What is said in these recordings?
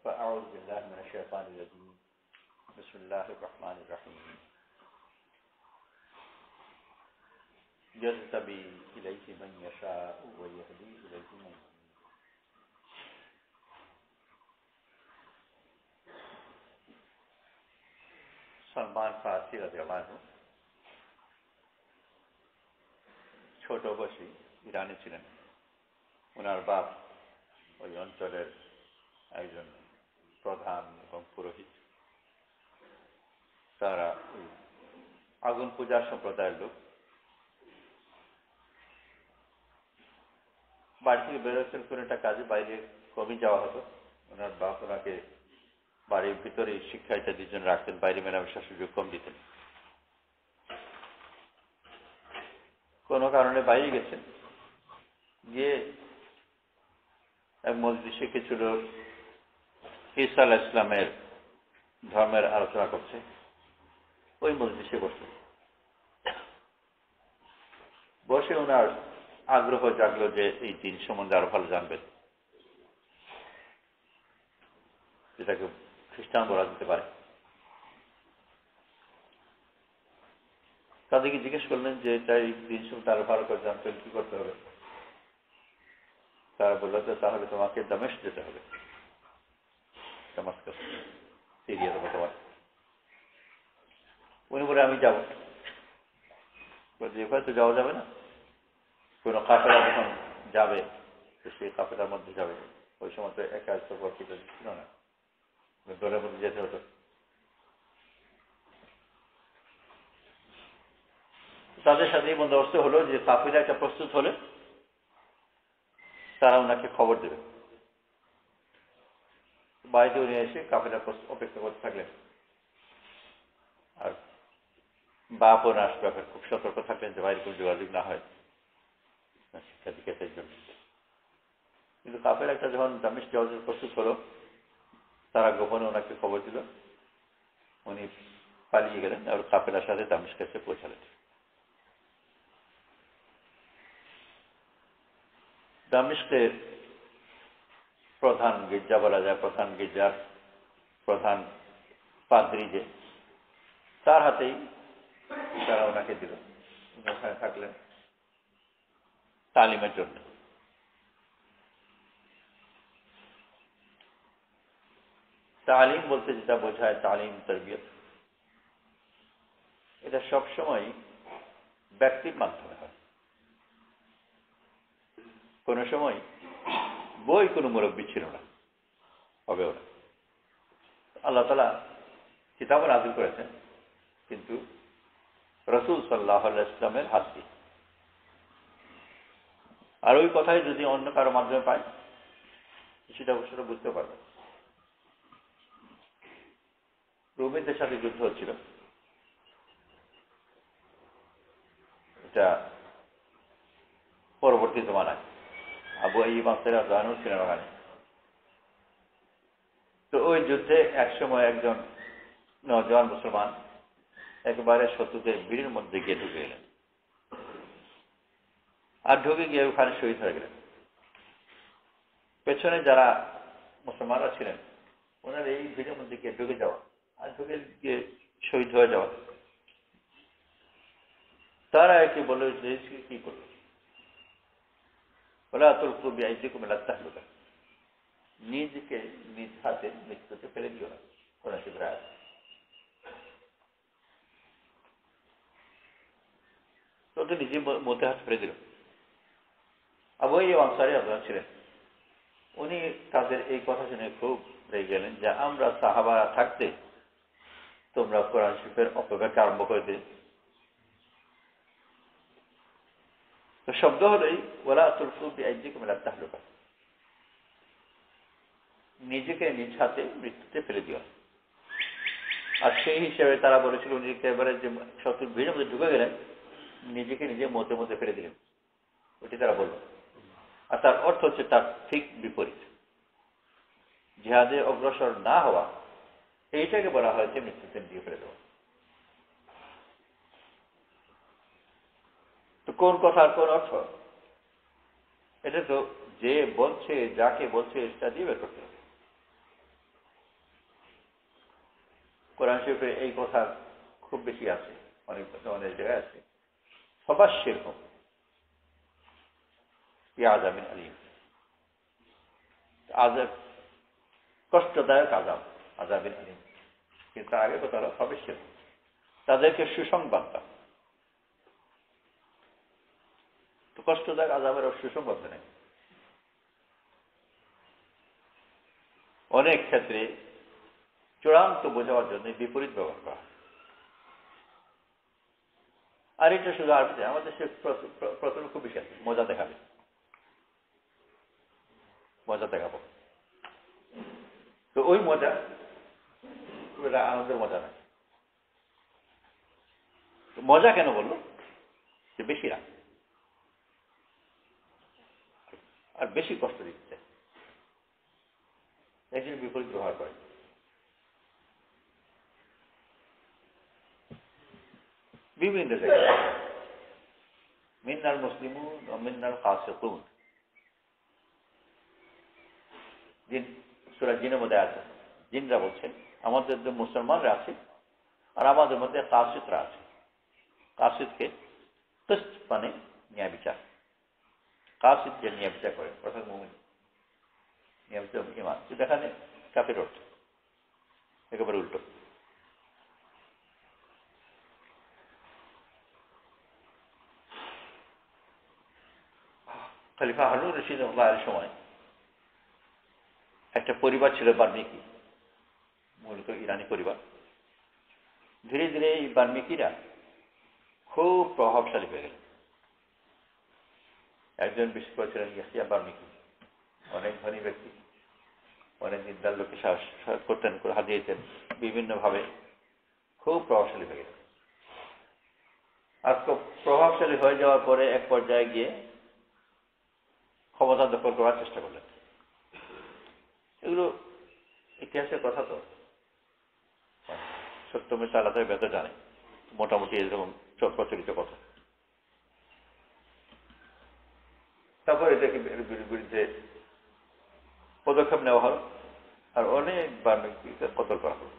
فأعوذ بالله من الشيطان الرجيم بسم الله الرحمن الرحيم يجتبي إليه من يشاء ويهدي إليه من ينيب সলমান ফারসি রাদিয়াল্লাহু আনহু ছোট বয়সী ইরানি ছিলেন। ওনার বাপ ওই অঞ্চলের একজন প্রধান এবং পুরোহিত। তারা ওই আগুন পূজার সম্প্রদায়ের লোক। বাড়ি থেকে বেরোচ্ছেন কোনো একটা কাজে, বাইরে কমই যাওয়া হতো। ওনার বাপ ওনাকে বাড়ির ভিতরে শিক্ষা ইত্যাদির জন্য রাখতেন, বাইরে মেলামেশার সুযোগ কম দিতেন। কোনো কারণে বাইরে গেছেন, গিয়ে এক মজলিসে কিছু লোক ঈসা আলাইহিস সালামের ধর্মের আলোচনা করছে। ওই মজলিসে বসে ওনার আগ্রহ জাগলো যে এই দিন সম্বন্ধে আরো ভালো জানবেন, যেটাকে খ্রিস্টান বলা যেতে পারে। তাদেরকে জিজ্ঞেস করলেন যে তাই দিন সম্বন্ধে আরো ভালো করে জানতেন, কি করতে হবে? তারা বলল যে তাহলে তোমাকে দামেস্ক যেতে হবে, দামেস্কাস, সিরিয়ার বর্তমান। উনি বলে আমি যাব। এভাবে তো যাওয়া যাবে না, কোন কাফেলা যখন যাবে তো সেই কাফেলার মধ্যে যাবে। ওই সময় তো একা সফর ছিল না, দলের মধ্যে যেতে হতো। তাদের সাথে এই বন্দোবস্ত হলো যে কাফেলা একটা প্রস্তুত হলে তারা ওনাকে খবর দেবে। বাড়িতে উনি এসে কাফেলা অপেক্ষা করতে থাকলেন। আর বাপ ওনার ব্যাপারে খুব সতর্ক থাকলেন যে বাইরে কোনো যোগাযোগ না হয় শিক্ষা দিকের জন্য। কিন্তু কাফেলা একটা যখন দামেস্ক যাওয়ার জন্য প্রস্তুত হলো, তারা গোপনে ওনাকে খবর দিল। উনি পালিয়ে গেলেন আর কাফেলার সাথে দামেস্ক এসে পৌঁছালেন। দামেস্কের প্রধান গির্জা বলা যায়, প্রধান গির্জার প্রধান পাদ্রী যে, তার হাতেই তারা ওনাকে দিল। ওখানে থাকলেন তালিমের জন্য। তালিম বলতে যেটা বোঝায়, তালিম তরবিয়ত, এটা সবসময় ব্যক্তির মাধ্যমে হয়। কোন সময় বই কোনো মুরব্বী ছিল না, হবেও না। আল্লাহ তাআলা কিতাব নাযিল করেছেন, কিন্তু রাসূল সাল্লাল্লাহু আলাইহি ওয়াসাল্লামের হাত দিয়ে। আর ওই কথাই যদি অন্য কারো মাধ্যমে পায়, সেটা অবশ্যই বুঝতে পারবে। রোমীদের সাথে যুদ্ধ হচ্ছিল, এটা পরবর্তী জমানায়। আবু আইয়ুব আনসারী রাদিয়াল্লাহু আনহু ছিলেন ওখানে। তো ওই যুদ্ধে একসময় একজন নওজোয়ান মুসলমান একেবারে শত্রুদের ভিড়ের মধ্যে গিয়ে ঢুকে গেলেন, আর ঢুকে গিয়ে ওখানে শহীদ হয়ে গেলেন। পেছনে যারা মুসলমানরা ছিলেন, ওনার এই ভিড়ের মধ্যে গিয়ে ঢুকে যাওয়া আর ঢুকে গিয়ে শহীদ হয়ে যাওয়া, তারা একে বলে যে কি করলো, ওলা তুলকু বিআইদিকুম ইলা তাহলুকা, নিজকে নিজ হাতে মৃত্যুতে ফেলে দিও না। কোরআন শরীফের আয়াত। তো নিজে মধ্যে হাত ফেলে দিল। আবু আইয়ুব আনসারী রাদিয়াল্লাহু ছিলেন, উনি তাদের এই কথা শুনে খুব রেগে গেলেন যে আমরা সাহাবারা থাকতে তোমরা কোরআন শরীফের অপব্যাখ্যা আরম্ভ করে দিলে। তো শব্দ হলোই ওয়ালা তুলকু বিআইদিকুম ইলা তাহলুকা, নিজেকে নিজ হাতে মৃত্যুতে ফেলে দিও। আর সেই হিসেবে তারা বলেছিল উনি একেবারে যে শত্রুর ভিড়ের মধ্যে ঢুকে গেলেন, নিজেকে নিজে মধ্যে মধ্যে ফেলে দিলেন, ওটি তারা বলল। আর তার অর্থ হচ্ছে তার ঠিক বিপরীত। জিহাদে অগ্রসর না হওয়া, এইটাকে বলা হয়েছে মৃত্যুতে দিয়ে ফেলে দেওয়া। তো কোন কথার কোন অর্থ, এটা তো যে বলছে, যাকে বলছে, সেটা দিয়ে বের করতে হবে। কোরআন শরীফে এই কথা খুব বেশি আছে, অনেক অনেক জায়গায় আছে। ফাবাশশির হুম বিআযাবিন আলীম, আযাব কষ্টদায়ক আযাব, আযাবিন আলীম। কিন্তু আগে কথা হলো ফাবাশশির, তাদেরকে সুসংবাদ দাও। তো কষ্টদায়ক আযাবের সুসংবাদ নেই। অনেক ক্ষেত্রে চূড়ান্ত বোঝাবার জন্য বিপরীত ব্যবহার করা। আর এটা শুধু আরবিতে, আমাদের সে প্রথমে খুব বেশি আছে, মজা দেখাবে, মজা দেখাবো। তো ওই মজা আনন্দের মজা না। মজা কেন বললো? যে বেশি রাগ আর বেশি কষ্ট দিচ্ছে, এই জন্য বিপরীত ব্যবহার করে। বিভিন্ন জায়গায় মিন্নাল মুসলিমুন ওয়া মিন্নাল ফাসিকুন, জিন সূরা জিনের মধ্যে আছে। জিনরা বলছে আমাদের যে মুসলমানরা আছে আর আমাদের মধ্যে কাসিতরা আছে। কাসিদকে কিসত মানে ন্যায় বিচার, কাসিদ যে ন্যায় বিচার করে অর্থাৎ মুমিন, ন্যায় বিচার ইমান। যেখানে কাফির অর্থ একেবারে উল্টো। খলিফা হারুন রশিদ রাহমাতুল্লাহির সময় একটা পরিবার ছিল বাল্মীকি, মূলত ইরানি পরিবার। ধীরে ধীরে এই বাল্মীকিরা খুব প্রভাবশালী হয়ে গেল। একজন বিশেষ করে ছিলেন ইয়াহিয়া বাল্মীকি, অনেক ধনী ব্যক্তি, অনেক নির্দার লোককে সাহস করতেন, হাত দিয়েছেন, বিভিন্নভাবে খুব প্রভাবশালী হয়ে গেল। আর খুব প্রভাবশালী হয়ে যাওয়ার পরে এক পর্যায়ে গিয়ে ক্ষমতা দখল করার চেষ্টা করলেন। এগুলো ইতিহাসের কথা, তো সত্য মিথ্যা আলাদা বেদ জানে, মোটামুটি এরকম প্রচলিত কথা। তারপর এটাকে বিরুদ্ধে পদক্ষেপ নেওয়া হল আর অনেক বাল্মীকিকে কতল করা হল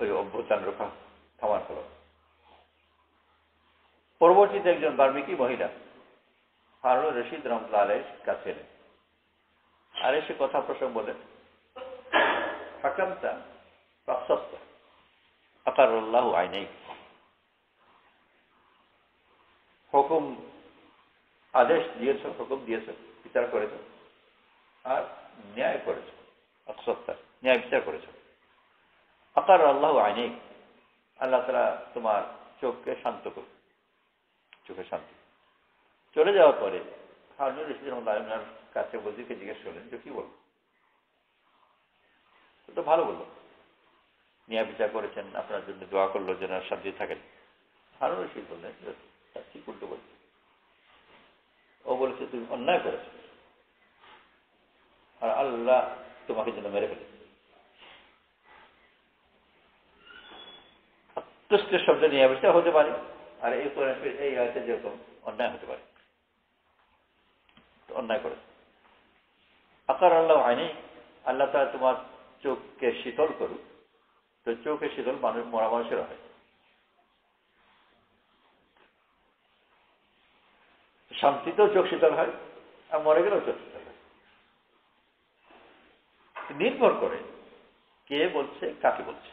ওই অভ্যুত্থান রক্ষা থামার ফল। পরবর্তীতে একজন বাল্মীকি মহিলা হারুন রশিদ রাহমাতুল্লাহি আলাইহির কাছে এলেন আর এসে কথা প্রসঙ্গ বলেন, হাকামতা ফাকসাসতা আকারাল্লাহু আইনাইক, হুকুম আদেশ দিয়েছ, হুকুম দিয়েছ, বিচার করেছ আর ন্যায় করেছ, আকসাসতা ন্যায় বিচার করেছ। আকারাল্লাহু আইনাইক, আল্লাহ তাআলা তোমার চোখকে শান্ত করুন, চোখে শান্তি। চলে যাওয়ার পরে হারুন রশিদ রাহমাতুল্লাহি আলাইহির কাছে ওজিরকে জিজ্ঞেস করলেন যে কি বলবো? তো ভালো বললো, ন্যায় বিচার করেছেন, আপনার জন্য দোয়া করলো যেন শান্তি থাকেন। হারুন রশিদ বললেন ঠিক উল্টো বলছে, ও বলেছে তুমি অন্যায় করেছ আর আল্লাহ তোমাকে যেন মেরে ফেলে। তুষ্টের শব্দ নিয়ে বিচার হতে পারে, আর এই এই আয়াতে যেরকম অন্যায় হতে পারে, অন্যায় করে। আকার আল্লাহ আইনি, আল্লাহ তাআলা তোমার চোখকে শীতল করুক। তো চোখে শীতল মানুষ মরা মানুষের হয়, শান্তিতেও চোখ শীতল হয় আর মরে গেলেও চোখ শীতল হয়। নির্ভর করে কে বলছে, কাকে বলছে।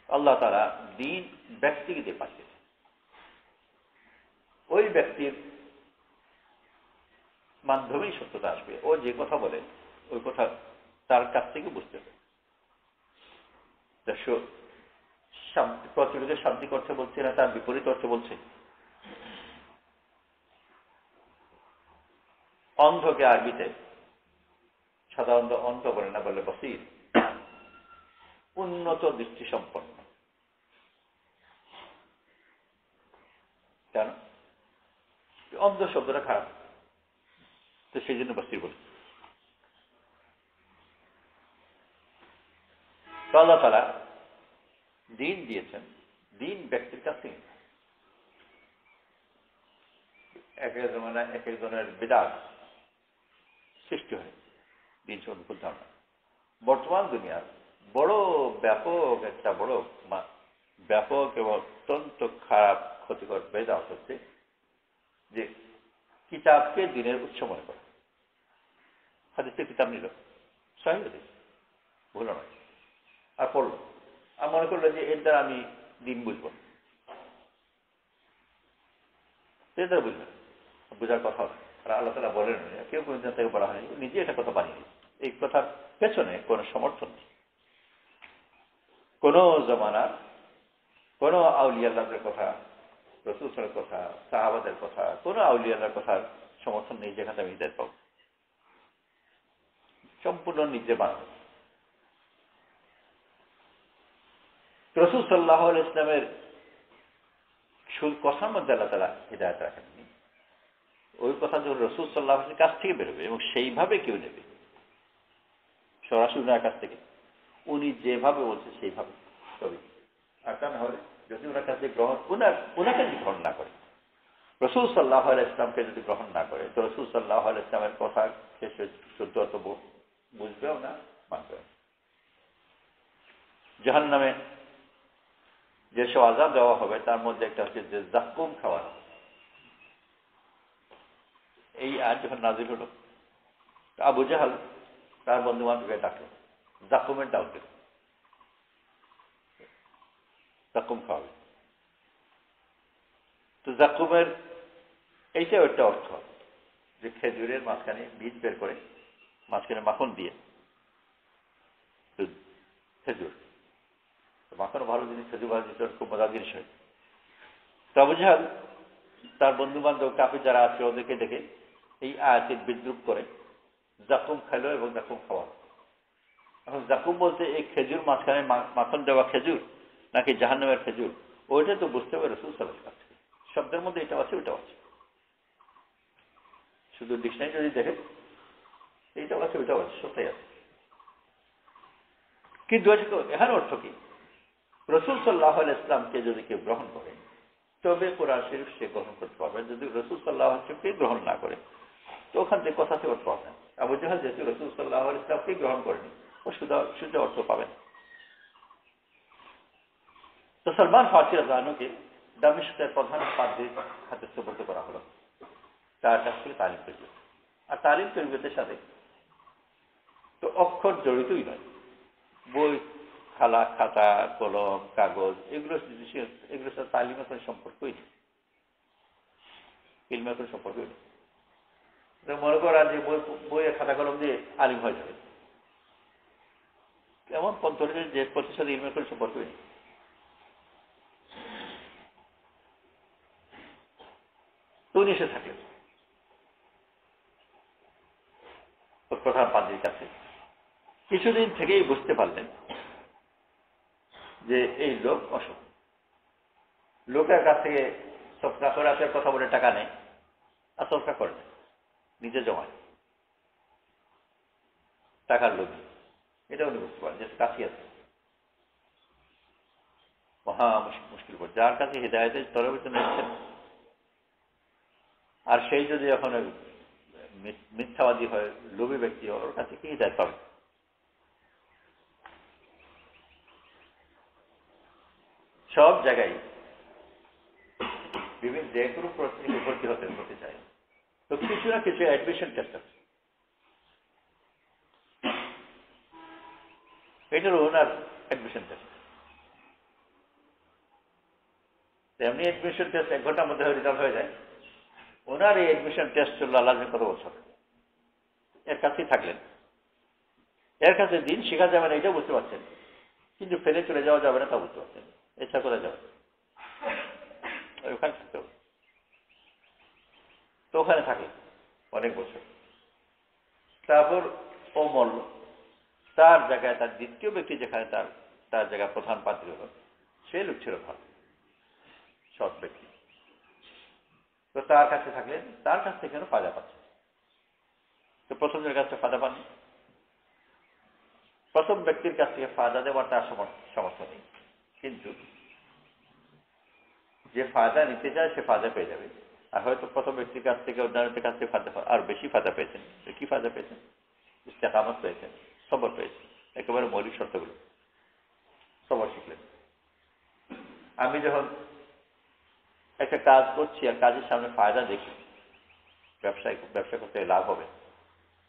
আল্লাহ তাআলা দ্বীন ব্যক্তিকে দিয়ে পাঠিয়েছে, ওই ব্যক্তির মাধ্যমেই সত্যতা আসবে। ও যে কথা বলে ওই কথা তার কাছ থেকে বুঝতে হবে। শান্তি প্রচলিত শান্তি করতে বলছে না, তার বিপরীত অর্থ বলছে। অন্ধকে আরবিতে সাধারণত অন্ধ বলে না, বলে বসির, উন্নত দৃষ্টি সম্পন্ন। কেন? অন্ধ শব্দটা খারাপ, তো সেই জন্য বসির বলে। তো আল্লাহ তাআলা দ্বীন দিয়েছেন, দ্বীন ব্যক্তির কাছে। এক এক জমানায় এক একজনের বিদআত সৃষ্টি হয়, দ্বীন সম্পর্কে ভুল ধারণা। বর্তমান দুনিয়ার বড় ব্যাপক একটা বড় ব্যাপক এবং অত্যন্ত খারাপ ক্ষতিকর বেদাত হচ্ছে যে কিতাবকে দিনের উৎস মনে করে। হাদিসের কিতাব নিল, সহিহ হাদিস, ভুল নয়, আর পড়লো, আর মনে করলো যে এর দ্বারা আমি দিন বুঝবো, এর দ্বারা বুঝবেন, বোঝার কথা হবে। আর আল্লাহ তাআলা বলেন, কেউ কোনদিন থেকে বলা হয়নি, নিজে এটা কথা বানিয়ে। এই কথার পেছনে কোনো সমর্থন নেই। কোন জমানার কোন আউলিয়া আল্লাহর কথা, রাসূলের কথা, সাহাবাদের কথা, কোন আউলিয়া আল্লাহর কথার সমর্থন নেই যেখানে আমি হিদায়াত পাবো। সম্পূর্ণ নিজে বানানো। রাসূল সাল্লাল্লাহু আলাইহি ইসলামের কথার মধ্যে আল্লাহ তাআলা হিদায়াত রাখেননি। ওই কথা যখন রাসূল সাল্লাল্লাহু আলাইহি কাছ থেকে বেরোবে এবং সেইভাবে কেউ নেবে, সরাসরি ওনার কাছ থেকে, উনি যেভাবে বলছে সেইভাবে তবে। আর তা না হলে যদি ওনার কাছে ওনাকে যদি গ্রহণ না করে, রাসূল সাল্লাল্লাহু আলাইহি ইসলামকে যদি গ্রহণ না করে, তো রাসূল সাল্লাল্লাহু আলাইহি ইসলামের কথা সে শুদ্ধ অর্থ বুঝবেও না, মানবেও না। জাহান্নামে যেসব আযাব দেওয়া হবে তার মধ্যে একটা হচ্ছে যে যাক্কুম খাওয়া হবে। এই আয়াত যখন নাযিল হলো, আবু জাহল তার বন্ধু বান্ধবকে ডাকলো, যাক্কুমের ডাক দিল, যাক্কুম খাওয়াবে। তো যাক্কুমের এইটাও একটা অর্থ যে খেজুরের মাঝখানে বীজ বের করে মাঝখানে মাখন দিয়ে, খেজুর মাখনও ভালো জিনিস, খেজুর ভালো জিনিস, খুব মজার জিনিস হয়। তো আবু জাহল তার বন্ধু বান্ধব কাফির যারা আছে ওদেরকে দেখে এই আয়াতের বিদ্রুপ করে যাকুম খাইল এবং যাকুম খাওয়াল। এখন যাকুম বলতে এই খেজুর মাঝখানে মাখন দেওয়া খেজুর নাকি জাহান্নামের খেজুর, ওইটা তো বুঝতে হবে রাসূল সাল্লাল্লাহু আলাইহি ওয়াসাল্লাম। শব্দের মধ্যে এটা আছে ওইটাও আছে, শুধু ডিকশনারি যদি দেখে এইটাও আছে ওইটাও আছে, সবটাই আছে। কিন্তু এখানে অর্থ কি? রাসূল সাল্লাল্লাহু আলাইহি ইসলামকে যদি কেউ গ্রহণ করে তবে কোরআন শরীফ সে গ্রহণ করতে পারবে। যদি রাসূল সাল্লাল্লাহু আলাইহি ইসলামকে গ্রহণ না করে তো ওখান থেকে কথা থেকে অর্থ পাবে না। আবু জাহল যেহেতু রাসূল সাল্লাল্লাহু আলাইহি ইসলামকে গ্রহণ করেনি, ও শুধু অর্থ পাবেন। তো সালমান ফারসি রাদিয়াল্লাহু দামিশকের প্রধান পাদ্রীর হাতে সুপর্দ করা হলো, তার কাছ থেকে তালিম তরবিয়ত। আর তালিম তরবিয়তের সাথে তো অক্ষর জড়িতই নয়, বই, খাতা, কলম, কাগজ, এগুলোর সাথে তালিমের কোনো সম্পর্কই নেই, ইলমের কোনো সম্পর্কই নেই। মনে করা যে বইয়ের খাতা কলম দিয়ে আলিম হয়ে যাবে, এমন পদ্ধতির যে প্রতিষ্ঠানে ইলমের কোনো সম্পর্কই নেই। তো উনি এসে থাকলেন প্রধান পাদ্রীর কাছে। কিছুদিন থেকেই বুঝতে পারলেন যে এই লোক অসৎ। লোকের কাছ থেকে সৎকার করার কথা বলে টাকা নেয় আর সৎকার করে না, নিজে জমায়, টাকার লোভী। এটা উনি বুঝতে পারেন যে কাছে আছে, মহা মুশকিল পড়ে। যার কাছে হিদায়াতের তরফ নিচ্ছেন আর সেই যদি এখন মিথ্যাবাদী হয়, লোভী ব্যক্তি হয়, ওর কাছে কি হিদায়াত পাবে? সব জায়গায় বিভিন্ন যে কোনো প্রশ্নে ভর্তি হতে চায়, তো কিছু না কিছু অ্যাডমিশন টেস্ট আছে। এটারও ওনার অ্যাডমিশন টেস্ট, এমনি অ্যাডমিশন টেস্ট 1 ঘন্টার মধ্যে রেজাল্ট হয়ে যায়। ওনার এই অ্যাডমিশন টেস্ট চললো আল্লাহ কত বছর। এর কাছেই থাকলেন, এর কাছে দিন শেখা যাবে না এটাও বুঝতে পারছেন, কিন্তু ফেলে চলে যাওয়া যাবে না তা বুঝতে পারছেন। ইচ্ছা করে যাবে, ওখানে থাকতে হবে। তো ওখানে থাকে অনেক বছর। তারপর ও মরল, তার জায়গায় তার দ্বিতীয় ব্যক্তি যেখানে তার জায়গায় প্রধান পাদ্রী হল, সে লোক ছিল ভালো, সৎ ব্যক্তি। তো তার কাছে থাকলেন, তার কাছ থেকে কেন ফায়দা পাচ্ছে। তো প্রথমের কাছে ফায়দা পাননি, প্রথম ব্যক্তির কাছ থেকে ফায়দা দেওয়ার তার সমর্থ নেই, কিন্তু যে ফায়দা নিতে চায় সে ফায়দা পেয়ে যাবে। আর হয়তো প্রথম ব্যক্তির কাছ থেকে অন্যান্যদের কাছ থেকে ফায়দা আর বেশি ফায়দা পেয়েছেন। কি ফায়দা পেয়েছেন? ইস্তেকামত পেয়েছেন, সবর পেয়েছেন। একেবারে মৌলিক শর্তগুলো সবর শিখলেন। আমি যখন একটা কাজ করছি আর কাজের সামনে ফায়দা দেখি, ব্যবসা করতে লাভ হবে,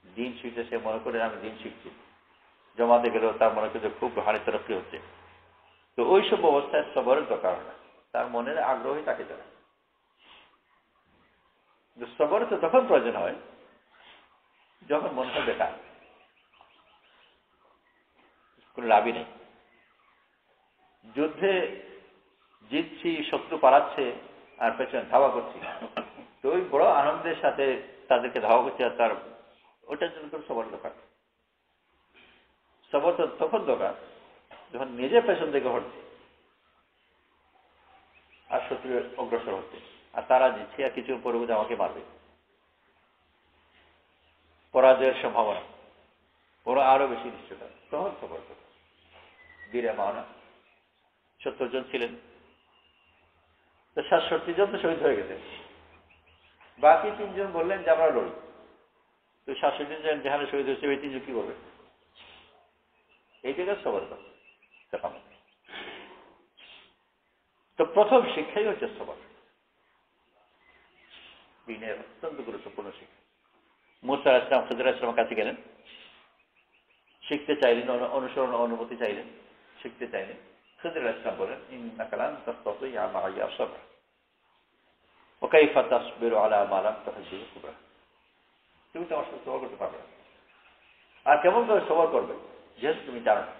দিন শিখতে সে মনে করে আমি দিন শিখছি, জমাতে গেলেও তার মনে করে খুব হাড়ি তরক্কি হচ্ছে, তো ওইসব অবস্থায় সবরের দরকার হয় না, তার মনের আগ্রহই তাকে জানায়। সবর তো তখন প্রয়োজন হয় যখন মনে হয় বেকার, কোনো লাভই নেই। যুদ্ধে জিতছি, শত্রু পালাচ্ছে আর পেছনে ধাওয়া করছি, তো ওই বড় আনন্দের সাথে তাদেরকে ধাওয়া করছি, আর তার ওটার জন্য তো সবর দরকার। সবর তো তখন দরকার যখন নিজে পেছন থেকে হচ্ছে আর শত্রু অগ্রসর হচ্ছে, আর তারা জিতছে আর কিছু পরবর্তী আমাকে মারবে, পরাজয়ের সম্ভাবনা ওরা আরো বেশি নিশ্চয়তা, তখন সবর দরকার। বীরে মাওনা 70 জন ছিলেন, তো 67 জন তো শহীদ হয়ে গেছেন, বাকি 3 জন বললেন যে আমরা লড়ি। তো 67 জন যেখানে শহীদ হয়েছে ওই 3 জন কি করবে? এই জায়গায় সবর দরকার। তো প্রথম শিক্ষাই হচ্ছে সবর, দিনের অত্যন্ত গুরুত্বপূর্ণ শিক্ষা। মুসা আলাইহিস সালাম খিদর আলাইহিস সালামের কাছে গেলেন, শিখতে চাইলেন, অনুসরণ অনুমতি চাইলেন, শিখতে চাইলেন। খিদর আলাইহিস সালাম বলেন, ইন্নাকা লান তাসতাতিআ মা'ইয়া সাবরা ওয়া কাইফা তাসবিরু আলা মা লাম তাহিত বিহি কুবরা। তুমি তো আমার সাথে সবর করতে পারবে না, আর কেমন করে সবর করবে যেহেতু তুমি জানো না।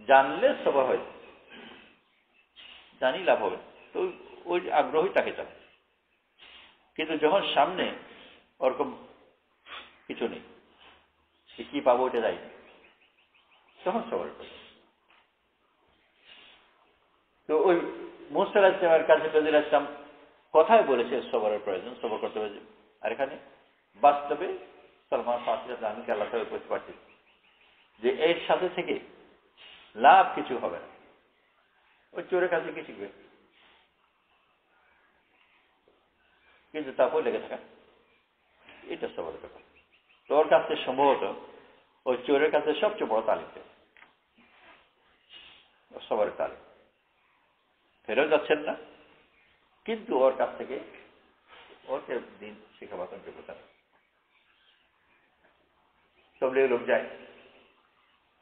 জানলে সবর হয়, জানি লাভ হবে, তো ওই আগ্রহই তাকে চায়। কিন্তু যখন সামনে ওরকম কিছু নেই, কি পাবো ওইটা যাই, তখন সবর করে। তো ওই মুসা আলাইহিস সালামের কাছে খিদর আলাইহিস সালাম কথায় বলেছে সবরের প্রয়োজন, সবর করতে হবে। আর এখানে বাস্তবে সালমান ফারসি আমি আল্লাহ তাআলা বলতে পারছি যে এর সাথে থেকে লাভ কিছু হবে না, ওই চোরের কাছে কি শিখবে? কিন্তু তারপর লেগে থাকা, এটা সবরের ব্যাপার। তোর কাছে সম্ভবত ওই চোরের কাছে সবচেয়ে বড় তালিম সবরের তালিম। ফেরেও যাচ্ছেন না, কিন্তু ওর কাছ থেকে ওকে দিন শিক্ষাবাতন যোগ্যতা নেই। তবলিগের লোক যায়,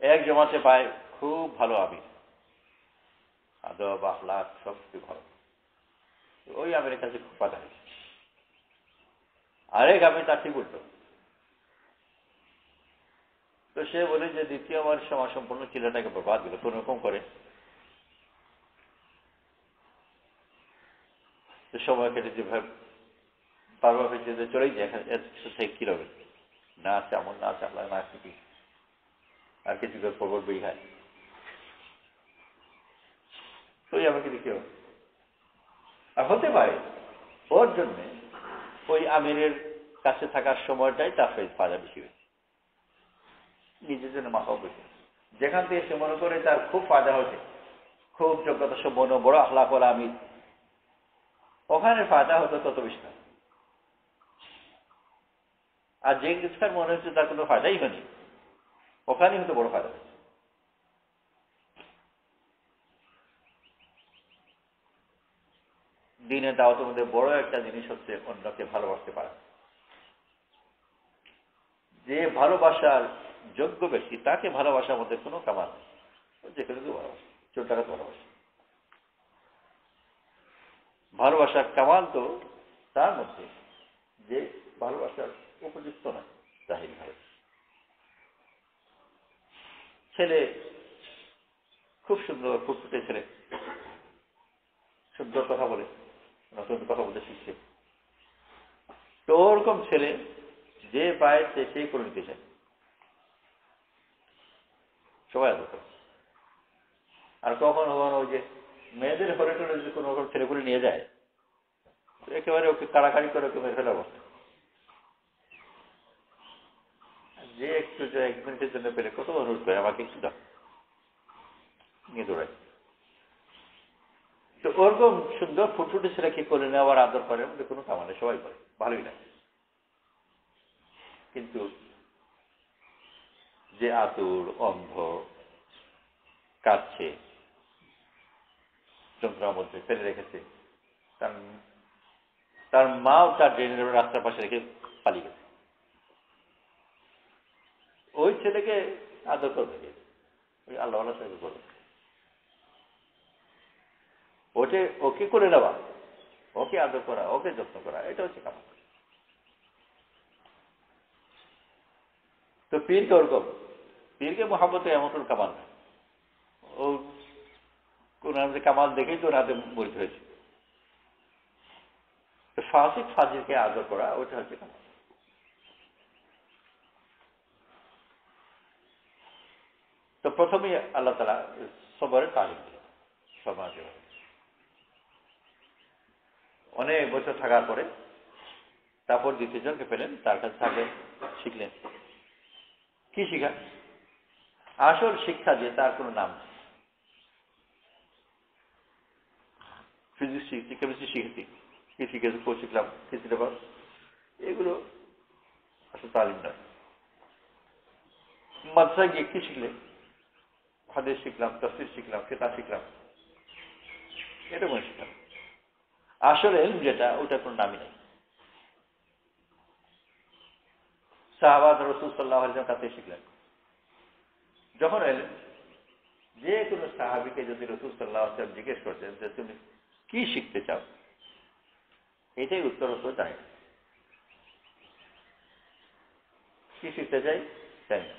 এক জমাতে পায় খুব ভালো আমির, আদব আখলাক সব কিছু ভালো, ওই আমিরের কাছে খুব বাধা হয়েছে। আরেক আমির তার ঠিক উল্টো, তো সে বলে যে দ্বিতীয়বার সমাজ সম্পন্ন ছেলেটাকে বরবাদ দিল কোন রকম করে। সময় কেটে যে বারবার যে চলেই যায়, কি হবে না আছে, এমন না আছে আল্লাহ না শিখি, আর কিছু খবর বই হয়, তো আমাকে দেখি আর হতে পারে ওর জন্যে ওই আমিরের কাছে থাকার সময়টাই তার ফায়দা বেশি হয়েছে, নিজের জন্য মাথাও বেশি। যেখান থেকে সে মনে করে তার খুব ফায়দা হয়েছে, খুব যোগ্যতা সম্পন্ন বড় আখলাকওয়ালা আমির, ওখানে ফায়দা হতো তত বেশি না। আর যে কিছুটার মনে হচ্ছে তার কোনো ফায়দাই হয়নি, ওখানেই হয়তো বড় ফায়দা হয়েছে। দিনে দাওয়াতের মধ্যে বড় একটা জিনিস হচ্ছে অন্যকে ভালোবাসতে পারা। যে ভালোবাসার যোগ্য ব্যক্তি তাকে ভালোবাসার মধ্যে কোনো কামাল নেই, যে কোনো কেউ ভালোবাসে, চোরটাকে ভালোবাসে। ভালোবাসার কামাল তো তার মধ্যে যে ভালোবাসার উপযুক্ত নয় জাহিল ভাবে। ছেলে খুব সুন্দর ফুটফুটে ছেলে, সুন্দর কথা বলে, নতুন কথা বলতে শিখছে, তো ওরকম ছেলে যে পায় সেই করে নিতে চায়, সবাই আদর করে। আর কখনো কখনো ওই যে মেয়েদের ঘরে টোরে যদি কোনো রকম ছেলেগুলি নিয়ে যায়, একেবারে ওকে কাড়াকাড়ি করে ওকে মেরে ফেলা অবস্থা। যে একটু 1 মিনিটের জন্য পেলে কত অনুরোধ করে আমাকে একটু দাও, নিয়ে দৌড়ায়। তো ওরকম সুন্দর ফুটফুটে ছেলেকে করে নেওয়ার আদর করে আমাদের কোনো কামা নেই, সবাই করে, ভালোই লাগে। কিন্তু যে আতুর, অন্ধ, কাঁদছে, যন্ত্রণার মধ্যে ফেলে রেখেছে, তার মাও তার ড্রেনের রাস্তার পাশে রেখে পালিয়ে গেছে। ওই ছেলেকে আদর করবে, ওই আল্লাহ সাহেব করবে, ওকে করে নেওয়া, ওকে আদর করা, ওকে যত্ন করা, এটা হচ্ছে কামাল। তো পীরকে ওরকম, পীরকে মোহাম্মতে এমন কামাল না, ও কোন কামাল দেখেই তো রাতে মরিত হয়েছে। তো ফাসিক ফাজিলকে আদর করা, ওটা হচ্ছে কামাল। তো প্রথমেই আল্লাহ তাআলা সবরের তালিম দিলেন, সমাজে অনেক বছর থাকার পরে তারপর দ্বিতীয় জনকে পেলেন, তার কাছে থাকলেন, শিখলেন। কি শিখা? আসল শিক্ষা যে তার কোনো নাম নেই। ফিজিক্স শিখছি, কেমিস্ট্রি শিখেছি, কি শিখেছি, কো শিখলাম, কি সিলেবাস, এগুলো আসলে তালিম নয়। মাদ্রাসায় গিয়ে কি শিখলেন? হাদিস শিখলাম, তাফসীর শিখলাম, কিতাব শিখলাম, এটা মনে শিখলাম। আসলে যেটা, ওটা কোনো নামই নেই। সাহাবা রাসূল সাল্লাল্লাহু আলাইহি ওয়াসাল্লাম কাছে শিখলেন। যখন এলেন, যে কোনো সাহাবীকে যদি রাসূল সাল্লাল্লাহু আলাইহি ওয়াসাল্লাম জিজ্ঞেস করতেন যে তুমি কি শিখতে চাও, এটাই উত্তর হতো জানি না। কি শিখতে চাই জানি না।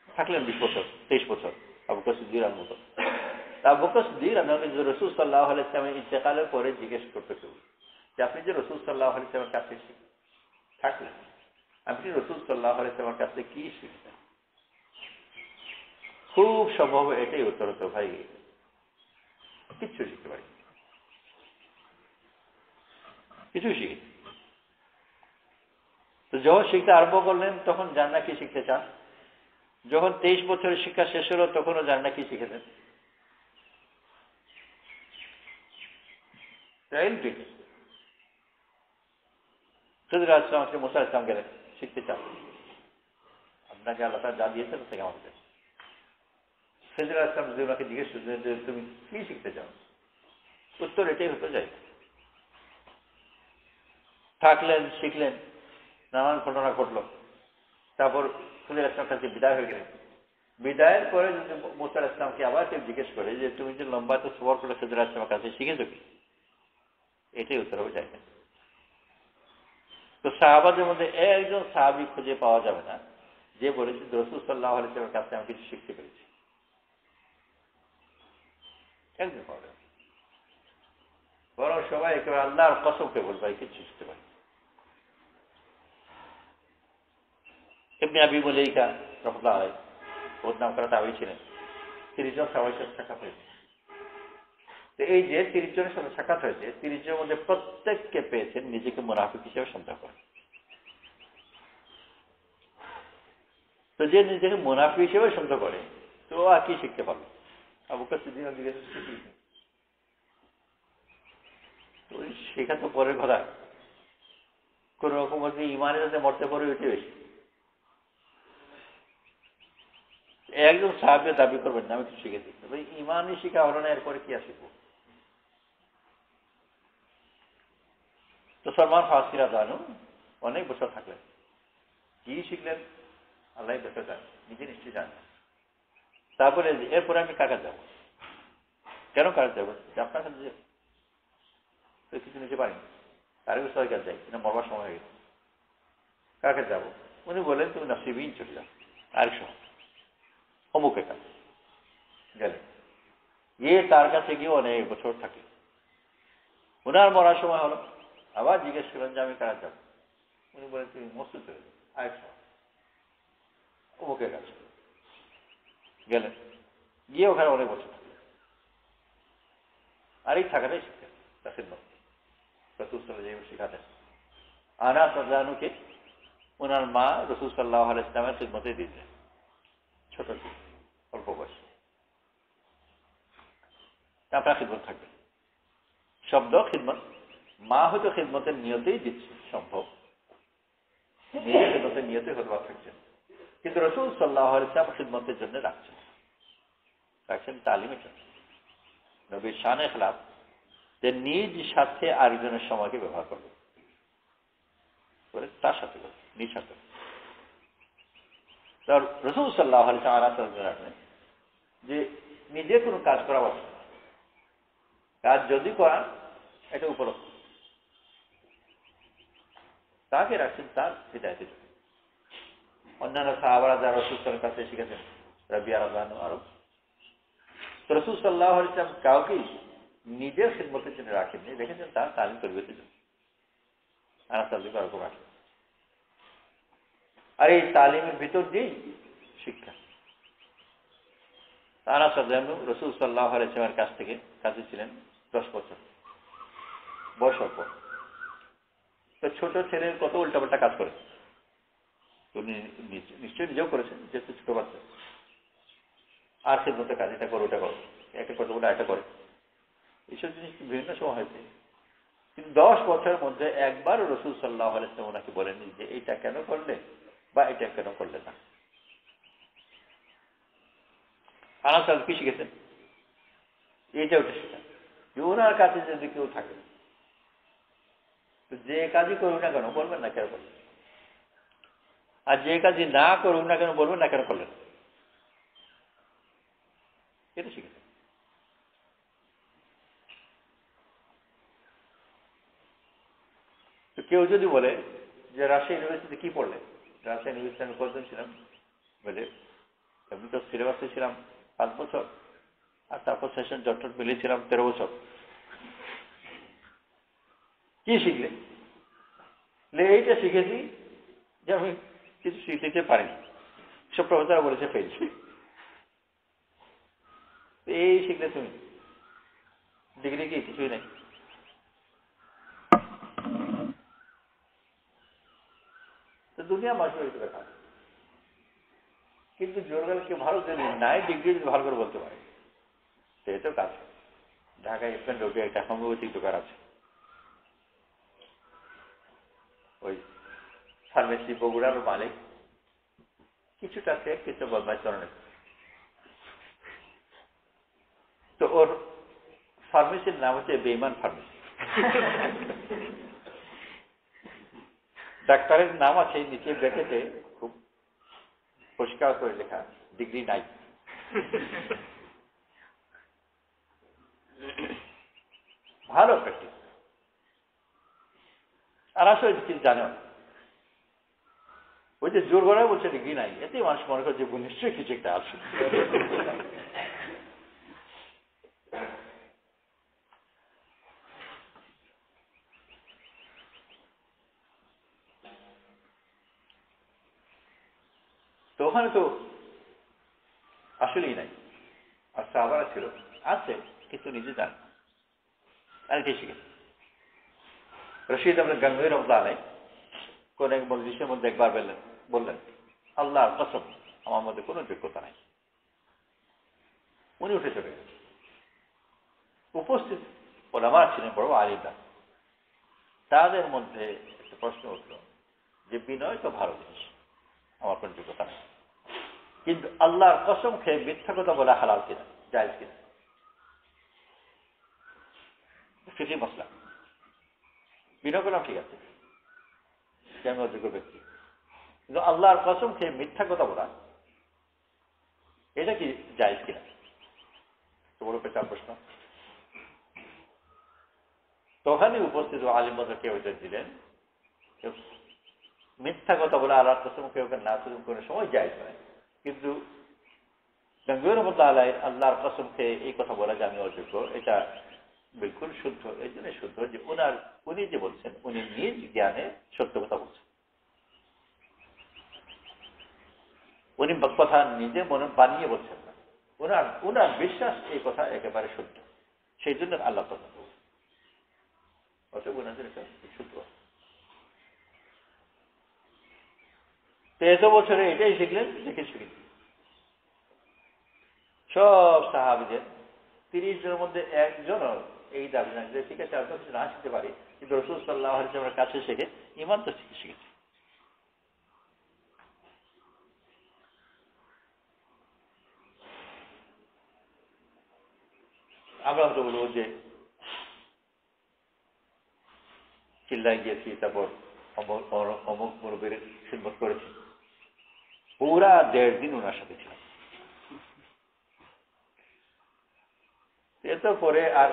থাকলেন 20 বছর, 23 বছর, আবু বকর সিদ্দিকের মতো। আবু বকর সিদ্দিক রাদিয়াল্লাহু রাসূল সাল্লাল্লাহু আলাইহি ওয়াসাল্লামের ইন্তেকালের পরে জিজ্ঞেস করতে কেউ যে আপনি যে রাসূল সাল্লাল্লাহু আলাইহি ওয়াসাল্লামের কাছে থাকলেন, আপনি রাসূল সাল্লাল্লাহু আলাইহি ওয়াসাল্লামের কাছে কি শিখলেন? খুব সম্ভব এটাই উত্তর হতো, ভাই কিচ্ছু শিখতে পারি, কিছুই শিখি। তো যখন শিখতে আরম্ভ করলেন তখন জান না কি শিখতে চান। যখন 23 বছরের শিক্ষা শেষ হলো তখনও জান না কি শিখেছেন। খিদর আলাইহিস সালাম মুসা আলাইহিস সালাম গেলেন, শিখতে চান, আপনাকে আল্লাহ তাআলা যা দিয়েছেন থেকে আমাকে দেন। খিদর আলাইহিস সালাম যদি ওনাকে জিজ্ঞেস করতেন যে তুমি কি শিখতে চাও, উত্তর এটাই হতে যায়। থাকলেন, শিখলেন, নানান ঘটনা ঘটল। তারপর খিদর আলাইহিস সালাম কাছে বিদায় হয়ে গেলেন। বিদায়ের পরে যদি মুসা আলাইহিস সালামকে আবার কেউ জিজ্ঞেস করে যে তুমি যে লম্বা তো সফর করে খিদর আলাইহিস সালামের কাছে শিখেছো কি, এটাই উত্তর হবে যায় না। তো সাহাবাদের মধ্যে একজন সাহাবী খুঁজে পাওয়া যাবে না যে বলেছে রাসূল সাল্লাল্লাহু আলাইহি ওয়াসাল্লামের কাছে আমি কিছু শিখতে পেরেছি। একজন পাওয়া যাবে, বরং সবাই একেবারে আল্লাহর কসমকে বলবে কিছু শিখতে পারি। ইবনে আবি মুলাইকা রাহমাতুল্লাহ আলাইহি, ওর নাম করা তাবেঈ ছিলেন, 30 জন সাহাবীর সাথে সাক্ষাৎ হয়েছে। তো এই যে 30 জনের সাথে সাক্ষাৎ হয়েছে, 30 জনের মধ্যে প্রত্যেককে পেয়েছেন নিজেকে মুনাফিক হিসেবে সন্দেহ করে। তো যে নিজেকে মুনাফিক হিসেবে সন্দেহ করে, তো আর কি শিখতে পারবে? আবু বকর সিদ্দিক জিজ্ঞেস করলেন, ওই শেখা তো পরের কথা, কোন রকম ইমানের সাথে মরতে পারে, ওইটাই বেশি। একজন সাহাবী দাবি করবেন না আমি কিছু শিখেছি, ইমানই শিখা হলো না, এরপরে কি আর শিখবো? তো সালমান ফারসি রাদিয়াল্লাহু আনহু অনেক বছর থাকলেন, কি শিখলেন আল্লাহ বেশি জানেন, নিজে নিশ্চয়ই জানেন। তারপরে এরপরে আমি কার কাছে যাবো, কেন কার কাছে যাবো? আপনার কাছে তো কিছু নিতে পারিনি, তার সবাই কাছে যাই কিনা, মরবার সময় হয়ে গেছে, কার কাছে যাবো? উনি বলেন তুমি নসিবিন চলে যাও, আরেক সময় অমুকের কাছে গেলেন, গিয়ে তার কাছে গিয়ে অনেক বছর থাকলেন। ওনার মরার সময় হলো, আবার জিজ্ঞেস করলেন যে আমি কারা যাবো? উনি বলেন তুমি মসজিদ চলে যাও, আরেক সময় অমুকের কাছে গেলেন, গিয়ে ওখানে অনেক বছর থাকলেন। আর এই থাকাটাই শিখতেন, তার খিদমত রাসূল সাল্লাল্লাহু আলাইহি ওয়াসাল্লাম শিখাতেন। আনাস রাদিয়াল্লাহু ওনার মা রাসূল সাল্লাল্লাহু আলাইহি ওয়াসাল্লামের খিদমতে দিতেন, ছোট ছিল, অল্প বয়স, আপনার খিদমত থাকবে। শব্দ খিদমত, মা হয়তো খিদমতের নিয়তেই দিচ্ছে, সম্ভব নিজের খিদমতের নিয়তে হতবা থাকছেন, কিন্তু রাসূল সাল্লাল্লাহু আলাইহি ওয়াসাল্লাম খিদমতের জন্য রাখছেন তালিমের জন্য। নবীর শানে খেলাফ যে নিজ স্বার্থে আরেকজনের সময়কে ব্যবহার করবে, তার সাথে নিজ স্বার্থে। রাসূল সাল্লাল্লাহু আলাইহি ওয়াসাল্লাম রাখলেন যে নিজে কোনো কাজ করা অবস্থা, কাজ যদি করান এটা উপলব্ধ, তাকে রাখছেন তার হিদায়াতের জন্য। অন্যান্য সাহাবারা যারা রাসূল সাল্লাল্লাহু আলাইহি ওয়াসাল্লামের কাছে শিখেছেন, রাবিয়া রাদিয়াল্লাহু আনহু, তো রাসূল সাল্লাল্লাহু আলাইহি ওয়াসাল্লাম কাউকে নিজের খিদমতের জন্য রাখেননি, রেখেছেন তার তালিম তরবিয়তের জন্য। আনাস রাদিয়াল্লাহু আনহু রাখেন। আর এই তালিমের ভিতর দিয়েই শিক্ষা। আনাস রাদিয়াল্লাহু আনহু রাসূল সাল্লাল্লাহু আলাইহি ওয়াসাল্লামের কাছ থেকে কাছে ছিলেন 10 বছর বয়সের পর। তো ছোট ছেলের কত উল্টাপাল্টা কাজ করে, উনি নিশ্চয়ই নিজেও করেছেন, যেহেতু ছোট বাচ্চা। আর খিদমতের কাজ, এটা করো ওটা করো, একটা করতে বলে এটা করে, এইসব জিনিস বিভিন্ন সময় হয়েছে। কিন্তু 10 বছরের মধ্যে একবারও রাসূল সাল্লাল্লাহু আলাইহি ওয়াসাল্লাম ওনাকে বলেননি যে এইটা কেন করলে বা এটা কেন করলে না। আনাস রাদিয়াল্লাহু কি শিখেছেন? এইটা ওটা শেখা, যে ওনার কাছে যদি কেউ থাকে তো যে কাজই করুক না কেন বলবেন না কেন করলেন, আর যে কাজই না করুক না কেন বলবেন না কেন করলেন, এটা শিখেছেন। তো কেউ যদি বলে যে রাজশাহী ইউনিভার্সিটিতে কি পড়লে, রাজশাহী ইউনিভার্সিটি আমি কতদিন ছিলাম, বলে আমি তো সিলেবাসে ছিলাম 5 বছর, আর তারপর সেশন জটট মিলিয়েছিলাম 13 বছর। কি শিখলে? এইটা শিখেছি যে আমি কিছু শিখতে পারিনি, সব প্রফেসর বলেছে ফেলছি। এই শিখলে তুমি ডিগ্রি কি কিছুই নাই। তো দুনিয়া মানুষের ভিতরে কাজ, কিন্তু জোরগালকে ভালো যদি নাই ডিগ্রি যদি ভালো করে বলতে পারে সে তো কাজ। ঢাকায় স্পেন্ড রোডে একটা হোমিওপ্যাথিক দোকান আছে, ওই ফার্মেসি বগুড়ার মালিক কিছুটা ফেক, কিছু বদমাইশ ধরনের। তো ওর ফার্মেসির নাম হচ্ছে বেঈমান ফার্মেসি। ডাক্তারের নাম আছে নিচে ব্র্যাকেটে খুব পরিষ্কার করে লেখা, ডিগ্রি নাই। ভালো প্র্যাকটিস। আর আসলে কিছু জানে, ওই যে জোর গলায় বলছে ডিগ্রি নাই, এতেই মানুষ মনে করে যে নিশ্চয়ই কিছু একটা আছে। তো ওখানে তো আসলেই নাই, আর সাহাবারা ছিল আছে কিন্তু নিজে জান। আর এটাই শিখেছে রশিদ আহমদ গঙ্গোহী রাহমাতুল্লাহ আলাইহি কোন এক মজলিসের মধ্যে একবার বললেন, আল্লাহর কসম আমার মধ্যে কোনো যোগ্যতা নাই। উনি উঠে চলে গেলেন। উপস্থিত ওলামা ছিলেন বড় আলিমরা, তাদের মধ্যে একটা প্রশ্ন উঠল যে বিনয় তো ভালো জিনিস, আমার কোনো যোগ্যতা নেই, কিন্তু আল্লাহর কসম খেয়ে মিথ্যা কথা বলা হালাল কিনা, জায়েজ কিনা? ফিকি মসলা। বিনয় করলাম ঠিক আছে, সে আমি অযোগ্য ব্যক্তি, কিন্তু আল্লাহর কসম খেয়ে মিথ্যা কথা বলা এটা কি জায়েজ কিনা? তো বড় পেশার প্রশ্ন। তখনই উপস্থিত আলিম বন্ধু কেউ দিলেন, মিথ্যা কথা বলে আল্লাহর কসম কেউ না কোনো সময় জায়েজ নয়, কিন্তু গঙ্গোহী রাহমাতুল্লাহ আলাইহি আল্লাহর কসম খেয়ে এই কথা বলা যে আমি অযোগ্য, এটা বিলকুল শুদ্ধ। এই জন্য শুদ্ধ যে উনি যে বলছেন উনি নিজ জ্ঞানে সত্য কথা বলছেন, উনি কথা নিজে মনে বানিয়ে বলছেন না, উনার বিশ্বাস এই কথা একেবারে শুদ্ধ, সেই জন্য আল্লাহ কথা বলছেন। অতএব উনাদের এটা শুদ্ধ। তো এত বছরে এটাই শিখলেন, দেখে শিখলেন সব সাহাবীদের 30 জনের মধ্যে একজনও এই দাবি না যে ঠিক আছে আমরা কিছু না শিখতে পারি, কিন্তু রাসূল সাল্লাল্লাহু আলাইহি ওয়াসাল্লামের কাছে শিখে ঈমান তো শিখেছে। আমরা হয়তো বলবো যে চিল্লায় গিয়েছি, তারপর অমুক মুরব্বীর খিদমত করেছি। পুরা 1.5 দিন ওনার সাথে ছিলাম। এত পরে আর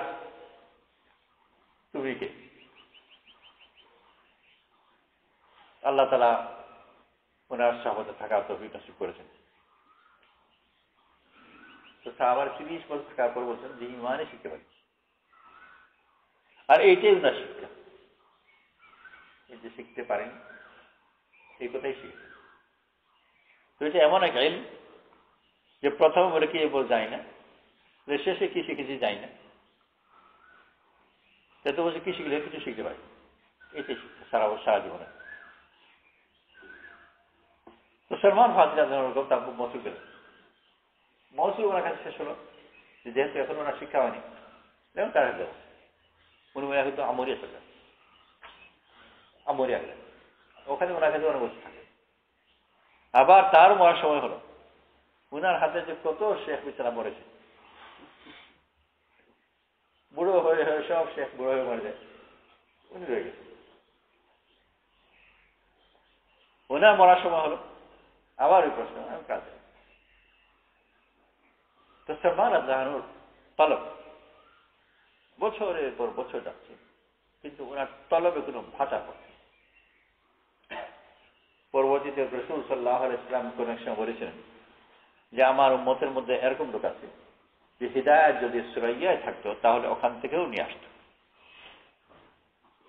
তুমি কে? আল্লাহ তাআলা ওনার সাহাবতে থাকার তৌফিক নসিব করেছেন। তো সাহাবার 30 বছর থাকার পর বলছেন যে ইমানই শিখতে পারি। আর এইটাই ওনার শিক্ষা, এই যে শিখতে পারেন এই কথাই শিখে। তো এটা এমন এক ইলম যে প্রথম বলে কি বল যায় না, শেষে কি শিখেছি যাই না, তো বলছে কি শিখলে কিছু শিখতে পারি, এটাই শিখতে সারা জীবনে। তো সলমান ফারসি রাদিয়াল্লাহু তার খুব মসুল পেলেন। মসুল ওনার কাছে শেষ হলো যে যেহেতু এখন ওনার শিক্ষা হয়নি, যেমন তার দেব উনি মনে কিন্তু আমরিয়া চললেন, আমরিয়া গেলেন, ওখানে ওনার কাছে অনেক বসে থাকে। আবার তার মরার সময় হলো, উনার হাতে যে কত শেখ বিছানা মরেছে, বুড়ো হয়ে হয়ে সব শেখ বুড়ো হয়ে মরে যায়, উনি রয়ে গেছে। ওনার মরার সময় হলো, আবার ওই প্রশ্ন আমি কাজে। তো সলমান রাদিয়াল্লাহু তলব বছরের পর বছর যাচ্ছে, কিন্তু ওনার তলবে কোনো ভাটা পড়ছে। পরবর্তীতে রাসূল সাল্লাল্লাহু আলাইহি ওয়াসাল্লাম কোন এক সময় বলেছিলেন যে আমার উম্মতের মধ্যে এরকম লোক আছে যে হিদায়াত যদি সুরাইয়ায় থাকতো তাহলে ওখান থেকেও নিয়ে আসতো।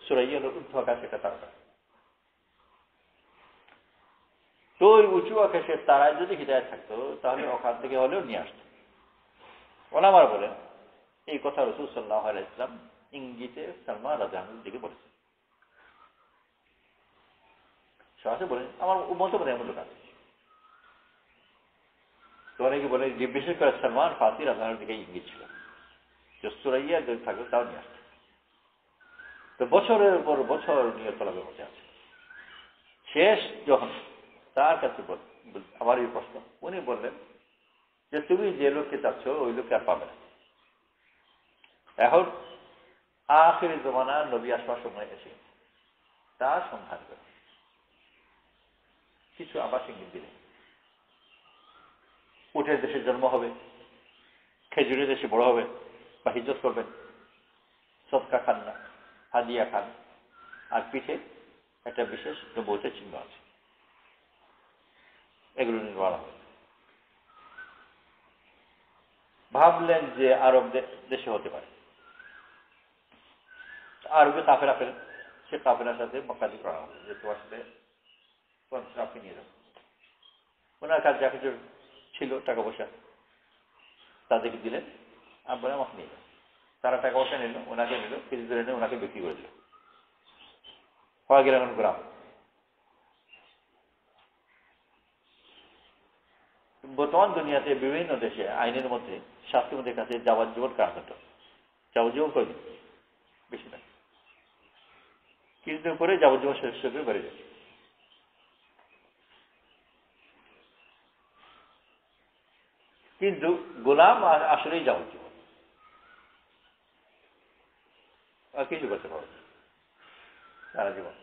সুরাইয়া হলো উঁচু আকাশে একটা তারকা, তো ওই উঁচু আকাশের তারায় যদি হিদায়াত থাকতো তাহলে ওখান থেকে হলেও নিয়ে আসতো। ওলামারা বলেন এই কথা রাসূল সাল্লাল্লাহু আলাইহি ওয়াসাল্লাম ইঙ্গিতে সলমান রাদিয়াল্লাহু দিকে বলেছেন। সরাসরি বলেন আমার উম্মতের মধ্যে এমন লোক আছে। তো অনেকে বলে যে বিশেষ করে সলমান ফারসি রাদিয়াল্লাহু দিকে ইঙ্গিত ছিল যে সুরাইয়া যদি থাকতো তাও নিয়ে আসতো। তো বছরের পর বছর নিয়ে তলবের মধ্যে আছে। শেষ যখন তার কাছে আমার এই প্রশ্ন, উনি বললেন যে তুমি যে লোককে চাচ্ছ ওই লোককে আর পাবে না। এখন আখির জমানা নবী আসবার সময় এসে তার সন্ধান করে কিছু আবাস ইঙ্গিত দিলেন। উটের দেশে জন্ম হবে, খেজুরের দেশে বড় হবে, বা হিজরত করবেন, সদকা খান না, হাদিয়া খান, আর পিঠে একটা বিশেষ নবুয়তের চিহ্ন আছে, এগুলো নির্মাণ হবে। ভাবলেন যে আরব দেশে হতে পারে, আরবে কাফেরা পেলেন, সে কাফেরার সাথে মক্কাদি করা হবে যে তোমার সাথে আপনি নিয়ে যাবেন। ওনার কাছে যা কিছু ছিল টাকা পয়সা তাদেরকে দিলেন, আপনারা আমাকে নিয়ে যান। তারা টাকা পয়সা নিল, ওনাকে নিল, কিছু দূরে নিয়ে ওনাকে বিক্রি করে দিল, হয়ে গেল এখন গ্রাম। বর্তমান দুনিয়াতে বিভিন্ন দেশে আইনের মধ্যে শাস্তির মধ্যে কাছে যাবজ্জীবন কারাদণ্ড, যাবজ্জীবন করে দিন, বেশি না, কিছুদিন পরে যাবজ্জীবন শেষ করে বেড়ে যায়। কিন্তু গোলাম আসলেই যাবজ্জীবন, আর কিছু করতে পারবে সারা জীবন।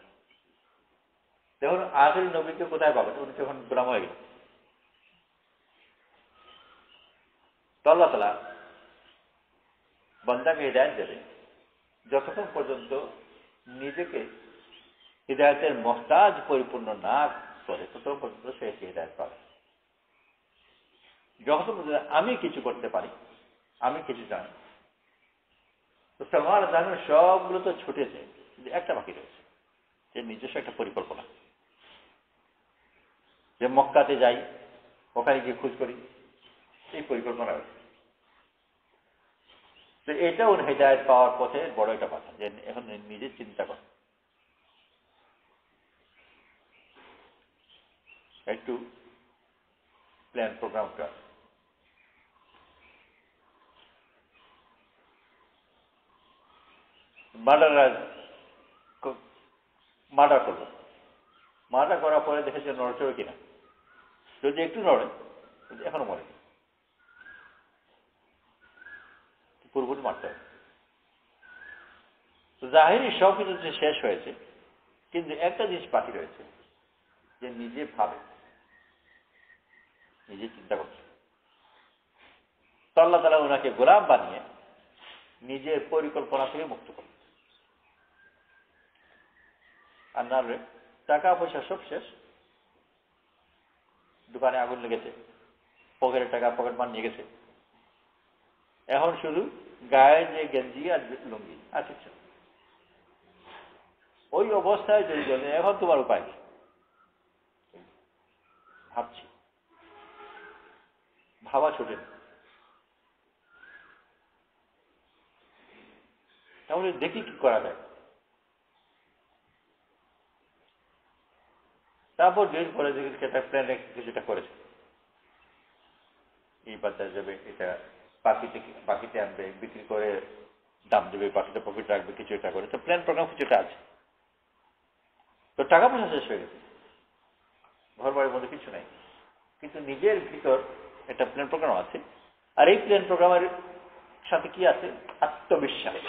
দেখুন আখির নবীকে কোথায় পাবেন, উনি যখন গোলাম হয়ে গেল। তো আল্লাহ তাআলা বান্দাকে হিদায়াত দেবে যতক্ষণ পর্যন্ত নিজেকে হিদায়াতের মহতাজ পরিপূর্ণ না করে, ততক্ষণ পর্যন্ত সে হিদায়াত পাবে। যতক্ষণ পর্যন্ত আমি কিছু করতে পারি, আমি কিছু জানি। তো সলমান রাদিয়াল্লাহু সবগুলো তো ছুটেছে, কিন্তু একটা বাকি রয়েছে, যে নিজস্ব একটা পরিকল্পনা, যে মক্কাতে যাই, ওখানে গিয়ে খোঁজ করি, এই পরিকল্পনা রয়েছে। তো এটা ওর হেদায়েত পাওয়ার পথে বড় একটা কথা, যে এখন নিজে চিন্তা করে একটু প্ল্যান প্রোগ্রাম করা। মার্ডার করলো, মার্ডার করার পরে দেখেছে নড়চড়ে কিনা, যদি একটু নড়ে, এখনো মরে। পুরোপুরি মারতে হবে। তো জাহিরি সব কিছু শেষ হয়েছে, কিন্তু একটা জিনিস বাকি রয়েছে, যে নিজে ভাবে, নিজে চিন্তা করছে। তো আল্লাহ তাআলা ওনাকে গোলাম বানিয়ে নিজের পরিকল্পনা থেকে মুক্ত করে। আর না হলে টাকা পয়সা সব শেষ, দোকানে আগুন লেগেছে, পকেটের টাকা পকেট মার নিয়ে গেছে, এখন শুধু গায়ে যে গেঞ্জি আর লুঙ্গি আর কিছু, ওই অবস্থায় যদি চলে, এখন তোমার উপায় কি? ভাবছি, ভাবা ছুটে না। তাহলে দেখি কি করা যায়। তারপর দিন পরে দেখি সেটা প্ল্যানে কিছুটা করেছে, এই বাজারে যাবে, এটা বাকিতে আনবে, বিক্রি করে দাম দেবে, বাকিতে প্রফিট রাখবে, কিছু এটা করে। তো প্ল্যান প্রোগ্রাম কিছুটা আছে। তো টাকা পয়সা শেষ হয়ে গেছে, ঘর বাড়ির মধ্যে কিছু নাই, কিন্তু নিজের ভিতর একটা প্ল্যান প্রোগ্রাম আছে। আর এই প্ল্যান প্রোগ্রামের সাথে কি আছে? আত্মবিশ্বাস।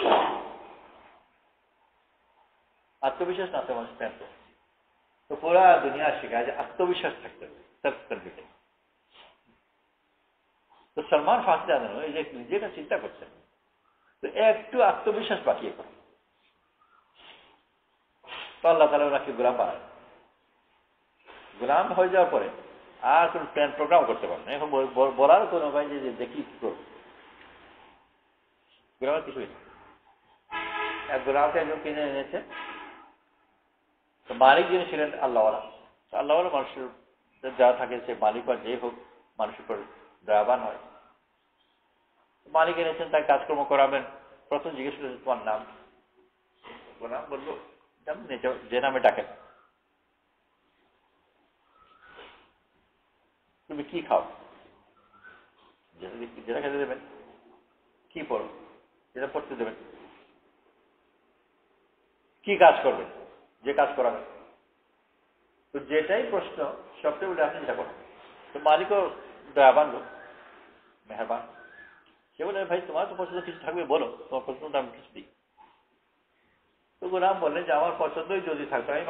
আত্মবিশ্বাস না তো মানুষ প্ল্যান করে। তো পুরা দুনিয়া শেখায় যে আত্মবিশ্বাস থাকতে হবে, সেলফ কনফিডেন্স। তো সলমান ফার্সি জানানো এই যে নিজেটা চিন্তা করছেন, তো একটু আত্মবিশ্বাস বাকিয়ে করে। তো আল্লাহ তাআলা ওনাকে গোলাম বানায়। গোলাম হয়ে যাওয়ার পরে আর কোন প্ল্যান প্রোগ্রাম করতে পারে না। এখন বলার কোনো ভাই যে দেখি কি করবো, গোলামের কিছুই না। এক গোলামকে একজন কিনে এনেছে, তো মালিক যিনি ছিলেন আল্লাহওয়ালা। আল্লাহওয়ালা মানুষের যা থাকে, সে মালিক বা যে হোক, মানুষের উপর দয়াবান হয়। মালিক এনেছেন, তাই কাজকর্ম করাবেন। প্রথম জিজ্ঞেস করলেন, তোমার নাম? গোলাম বললো, যে নামে ডাকেন। তুমি কি খাও? যেটা খেতে দেবেন। কি পড়ো? যেটা পড়তে দেবেন। কি কাজ করবেন? যে কাজ করাবেন। তো যেটাই প্রশ্ন, সবটাই বলে আপনি যেটা করেন। তো মালিকও দয়াবান লোক, মেহরবান। সে বলে, ভাই তোমার তো পছন্দ কিছু থাকবে, বলো, তোমার পছন্দ আমি কিছু দিই। তো গোলাম বললেন যে আমার পছন্দই যদি থাকতো, আমি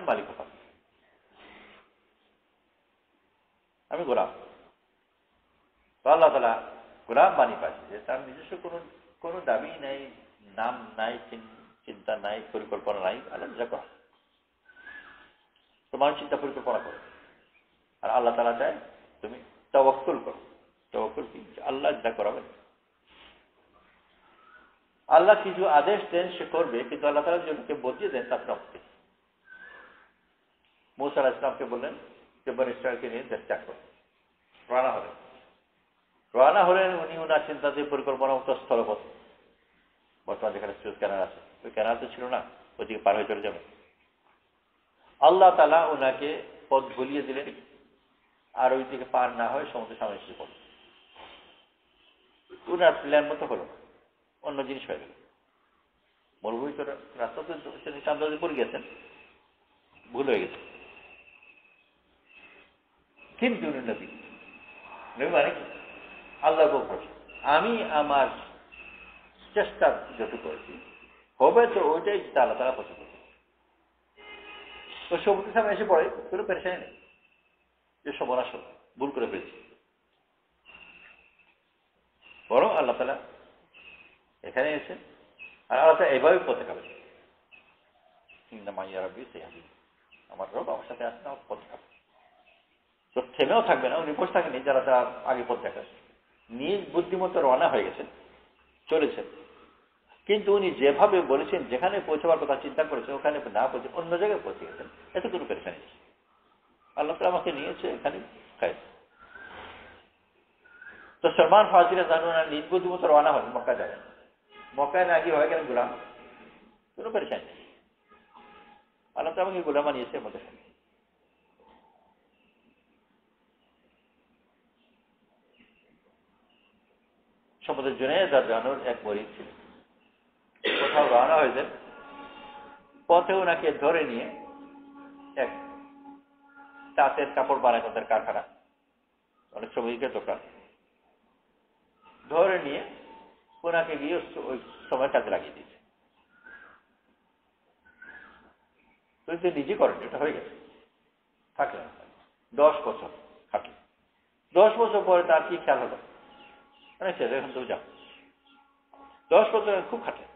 মালিক হতাম, আমি গোলাম। তো আল্লাহ তাআলা গোলাম বানিয়ে পাচ্ছে যে তার নিজস্ব কোনো দাবি নাই, নাম নাই, চিন্তা নাই, পরিকল্পনা নাই। আল্লাহ যা করা, তোমার চিন্তা পরিকল্পনা করো। আর আল্লাহ তাআলা চায় তুমি তাওয়াক্কুল করো। তাওয়াক্কুল কি? আল্লাহ যা করাবেন। আল্লাহ কিছু আদেশ দেন, সে করবে, কিন্তু আল্লাহ তাআলা যদি বদলিয়ে দেন তার রক্তে। মূসা আলাইহিস সালামকে বললেন যে বনী ইসরাঈলকে নিয়ে দেশ ত্যাগ করো। রওনা হলেন উনি ওনার চিন্তাতে পরিকল্পনা মতো স্থলপথে। বর্তমান যেখানে সুয়েজ ক্যানাল আছে, ওই ক্যানাল তো ছিল না, ওইদিকে পার হয়ে চলে যাবে। আল্লাহ তাআলা ওনাকে পথ ভুলিয়ে দিলেন, আর ওই দিকে পার না হয়ে সমুদ্রের সামনে এসে পড়ল। ওনার প্ল্যান মতো হলো, অন্য জিনিস হয়ে গেল। মরুভূমি তো রাস্তা তো চান্দাজে পড়ে গেছেন, ভুল হয়ে গেছে। কিন্তু উনি নবী মানে কি? আল্লাহ বলছে, আমি আমার চেষ্টা যতটুকু করেছি হবে, তো ওইটাই আল্লাহ তাআলা পছন্দ করে। তো সমুদ্রের সামনে এসে পড়ে, কোনো পেরেশানি নেই যে সর্বনাশ হল, ভুল করে ফেলছি। বরং আল্লাহ তাআলা এখানে এসে, আর আল্লাহ তাআলা এভাবে পথে খাবেন, আমার রব আমার সাথে আসলে আমার পথে খাবে। তো থেমেও থাকবে না, উনি বসে থাকেনি, যারা তার আগে পথ দেখায় নিজ বুদ্ধিমতো রওনা হয়ে গেছেন, চলেছেন। কিন্তু উনি যেভাবে বলেছেন, যেখানে পৌঁছাবার কথা চিন্তা করেছেন, ওখানে না পৌঁছে অন্য জায়গায় পৌঁছে গেছেন। এত কোনো পেরেশানি নেই। আল্লাহ তাআলা আমাকে নিয়েছে এখানে খাই। তো সলমান ফার্সি রাদিয়াল্লাহু আনহু নিজ বুদ্ধিমতো রওনা হলেন, মক্কা যাবেন। মক্কায় না গিয়ে হয়ে গেলেন গোলাম, কোনো পেরেশানি নেই। আল্লাহ তাআলা আমাকে গোলাম বানিয়েছে আমাদের। সমুদ্রের জুনায়েদ রাদিয়াল্লাহু আনহুর এক মরিদ ছিল, কোথাও রওনা হয়েছেন, পথে ওনাকে ধরে নিয়ে এক তাঁতের কাপড় বানায় তাদের কারখানা, অনেক শ্রমিকের দোকান, ধরে নিয়ে ওনাকে গিয়ে ওই সময় কাজে লাগিয়ে দিয়েছে। তো নিজে করেন, এটা হয়ে গেছে, থাকলেন 10 বছর খাটলেন। 10 বছর পরে তার কি খেয়াল হলো, অনেক ছেলে এখন তো যাও, 10 বছর খুব খাটলেন,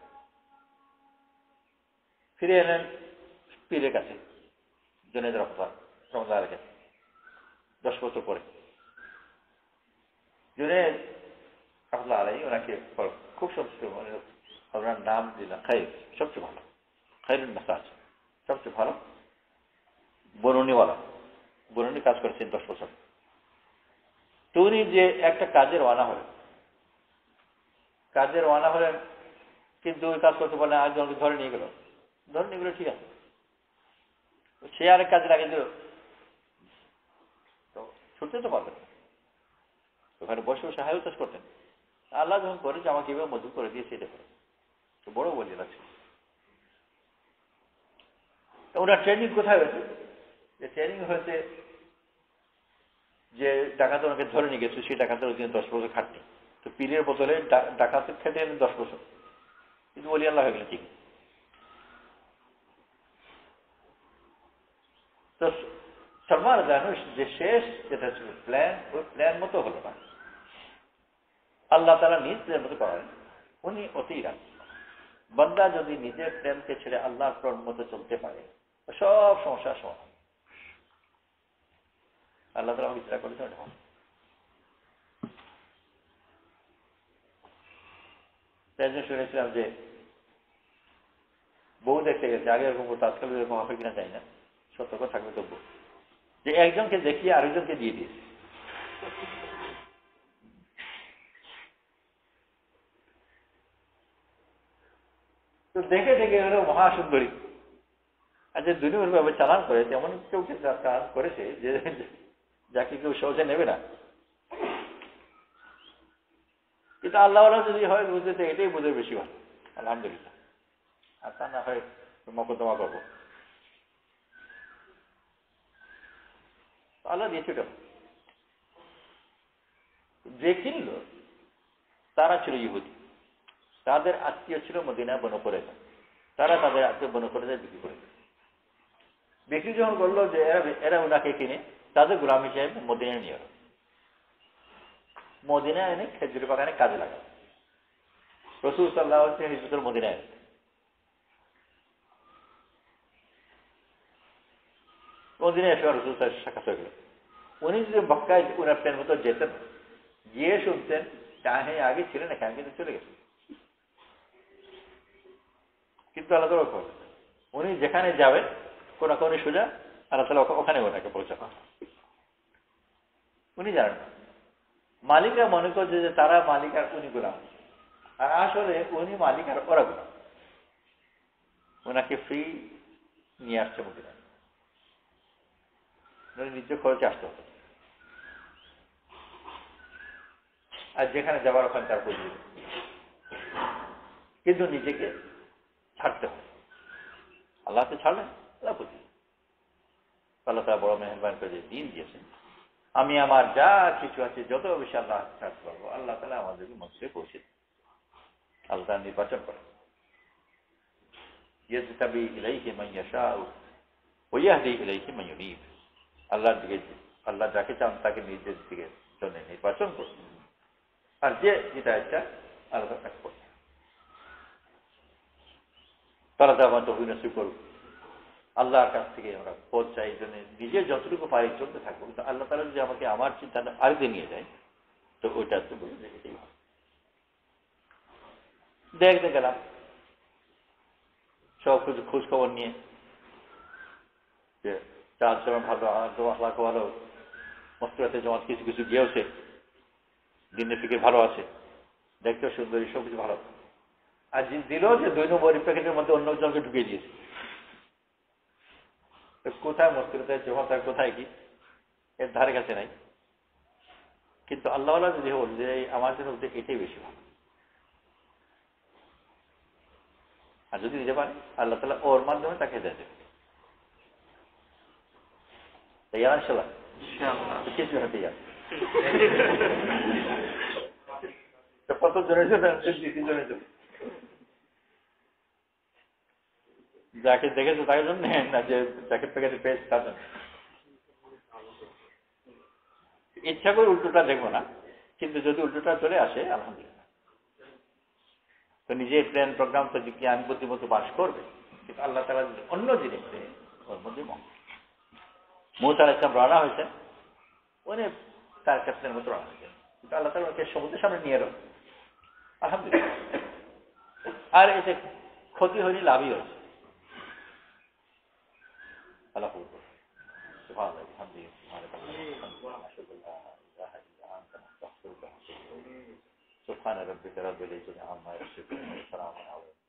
ফিরে এলেন পীরের কাছে, জুনায়েদ রহমাতুল্লাহ কাছে 10 বছর পরে। জুনায়েদ রহমাতুল্লাহ আলাইহি ওনাকে খুব সবচেয়ে ওনার নাম দিলাম খাইর, সবচেয়ে ভালো খাইরুন মাসাজ, সবচেয়ে ভালো বননীওয়ালা, বননী কাজ করেছেন 10 বছর। তো উনি যে একটা কাজের ওয়ানা হলেন, কিন্তু ওই কাজ করতে পারলেন, আরেকজনকে ধরে নিয়ে গেল, ঠিক আছে, সে আরেক কাজে লাগিয়ে দিল, তো ছুটতে তো পারবেন না, ওখানে বসে বসে হায়ুতাস করতেন। আল্লাহ যখন করে যে আমাকে এভাবে মজুর করে দিয়েছে, এটা করে তো বড় বলি লাগছে। ওনার ট্রেনিং কোথায় হয়েছে? যে ট্রেনিং হয়েছে যে ডাকাত ওনাকে ধরে নিয়ে গেছে, সেই ডাকাতের অধীনে 10 বছর খাটনি। তো পীরের বদলে ডাকাতের খেতে গেলেন 10 বছর, কিন্তু বলি আল্লাহ হয়ে গেলেন ঠিক। তো সালমান জানুস যে শেষ যেটা ছিল প্ল্যান, ওই প্ল্যান মতো হলো না, আল্লাহ তাআলা নিজ প্ল্যান মতো করেন। উনি অতি রাজি, বান্দা যদি নিজের প্রেমকে ছেড়ে আল্লাহর প্রেম মতো চলতে পারে সব সমস্যার সমাধান। আল্লাহ তাআলা আমাকে চিন্তা করেছেন এটা। তাই শুনেছিলাম যে বউ দেখতে গেছে, আগে এরকম করতো, আজকাল এরকম হবে কিনা চাই না, সতর্ক থাকবে তবু, যে একজনকে দেখিয়ে আরেকজনকে দিয়ে দিয়েছে। তো দেখে দেখে হলো মহাসুন্দরী, আর যে দুনিয়ার ভাবে চালান করে তেমন কেউ কাজ করেছে যে যাকে কেউ সহজে নেবে না। কিন্তু আল্লাহ যদি হয় বুঝতে, এটাই বুঝে বেশি ভালো, আলহামদুলিল্লাহ। আর তা না হয় মকদ্দমা করবো, আল্লাহ দিয়েছে। যে কিনল তারা ছিল ইহুদি, তাদের আত্মীয় ছিল মদিনা বনু কুরাইজা, তারা তাদের আত্মীয় বনু কুরাইজা বিক্রি করে। বিক্রি যখন করলো যে এরা ওনাকে কিনে তাদের গোলাম হিসেবে মদিনায় নিয়ে এলো, মদিনায় এনে খেজুরি বাগানে কাজে লাগালো। রাসূল সাল্লাল্লাহু আলাইহি ওয়াসাল্লাম হিজরতের মদিনায় এলেন। মদিনায় এসে রাসূল সাল্লাল্লাহু সাক্ষাৎ হয়ে গেল। উনি যদি মক্কায় ওনার প্ল্যান মতো যেতেন, গিয়ে শুনতেন চাহে আগে ছিলেন এখানে, কিন্তু চলে গেছেন। কিন্তু আল্লাহ তাআলা করবেন, উনি যেখানে যাবেন কোন কোন সোজা আল্লাহ তাআলা ওখানে ওনাকে পৌঁছানো। উনি জানেন না, মালিকরা মনে করছে যে তারা মালিক আর উনি গোলাম, আর আসলে উনি মালিক আর ওরা গোলাম। ওনাকে ফ্রি নিয়ে আসছে মদিনায়, নিজের খরচে আসতে হতো, আর যেখানে যাবার ওখানে তার বুঝিয়ে, কিন্তু নিজেকে ছাড়তে হবে। আল্লাহকে ছাড়লেন, আল্লাহ বুঝিয়ে। আল্লাহ তাআলা বড় মেহেরবান করে দিন দিয়েছেন। আমি আমার যা কিছু আছে যত বেশি আল্লাহ কাজ করবো, আল্লাহ তাআলা আমাদেরকে মসজিদে পৌঁছে দেন। আল্লাহ তাআলা নির্বাচন করেন, ইয়াজতাবি ইলাইহি মান ইয়াশাউ ওয়া ইয়াহদি ইলাইহি মান ইউনীব। আল্লাহর দিকে আল্লাহ যাকে চান তাকে নিজের দিকে জন্য নির্বাচন করেন, আর যে যেটা ইচ্ছা আল্লাহ তাকে করেন। তারা আমার তৌফিক নসিব করুক। আল্লাহর কাছ থেকে আমরা পথ চাই, জন্য নিজের যতটুকু পারি চলতে থাকবো, কিন্তু আল্লাহ তাআলা যদি আমাকে আমার চিন্তাটা আরেকদিকে নিয়ে যায় তো ওইটা তো বলি যে এটাই ভালো। দেখতে গেলাম সব কিছু খোঁজ খবর নিয়ে যে চার চরণ ভালো, আল্লাহ ভালো, মস্তরাতে জমাত কিছু কিছু গিয়েওছে, দিনের ফিকির ভালো আছে, দেখতেও সুন্দরী, সব কিছু ভালো। আর দিল যে 2 নম্বর প্যাকেটের মধ্যে অন্য জনকে ঢুকিয়ে দিয়েছে। কোথায় মস্তিরাতে জমাত আর কোথায় কি এর ধারে কাছে নাই। কিন্তু আল্লাহ যদি বল যে আমার জন্য এটাই বেশি ভালো, আর যদি দিতে পারে আল্লাহ তাআলা ওর মাধ্যমে তাকে দেবে। তাই ইনশাআল্লাহ কিছু হতে যাবে। তো কত জনের জন্য জনের জন্য যাকে দেখেছো তার জন্য না, যে জ্যাকেট প্যাকেটে পেয়েছে তার জন্য। ইচ্ছা করে উল্টোটা দেখবো না, কিন্তু যদি উল্টোটা চলে আসে আলহামদুলিল্লাহ। তো নিজের প্ল্যান প্রোগ্রাম তো জ্ঞান বুদ্ধিমতো বাস করবে, কিন্তু আল্লাহ তাআলা অন্য জিনিস ওর মধ্যে মুসা আলাইহিস সালাম রওনা হয়েছেন, উনি তার ক্যাপ্টেনের মতো রওনা হয়েছেন, কিন্তু আল্লাহ তাআলা ওকে সমুদ্রের সামনে নিয়ে এলো, আলহামদুলিল্লাহ। আর এতে ক্ষতি হয়নি, লাভই হয়েছে। আল্লাহ সুবহানাল্লাহ আলহামদুলিল্লাহ سبحان ربك رب العزة عما يصفون وسلام على